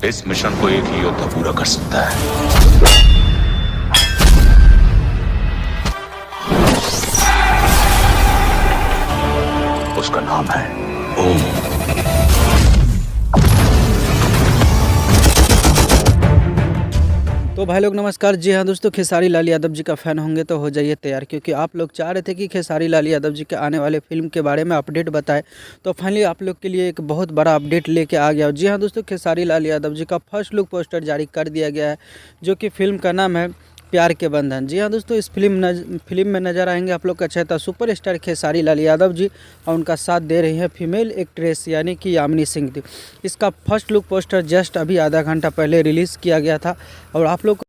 इस मिशन को एक ही योद्धा पूरा कर सकता है। उसका नाम है ओम। तो भाई लोग नमस्कार। जी हाँ दोस्तों, खेसारी लाल यादव जी का फ़ैन होंगे तो हो जाइए तैयार, क्योंकि आप लोग चाह रहे थे कि खेसारी लाल यादव जी के आने वाले फिल्म के बारे में अपडेट बताएं। तो फाइनली आप लोग के लिए एक बहुत बड़ा अपडेट लेके आ गया। जी हाँ दोस्तों, खेसारी लाल यादव जी का फर्स्ट लुक पोस्टर जारी कर दिया गया है, जो कि फिल्म का नाम है प्यार के बंधन। जी हाँ दोस्तों, इस फिल्म में नजर आएंगे आप लोग का चहेता सुपरस्टार खेसारी लाल यादव जी, और उनका साथ दे रही हैं फीमेल एक्ट्रेस यानी कि यामिनी सिंह। इसका फर्स्ट लुक पोस्टर जस्ट अभी आधा घंटा पहले रिलीज़ किया गया था, और आप लोग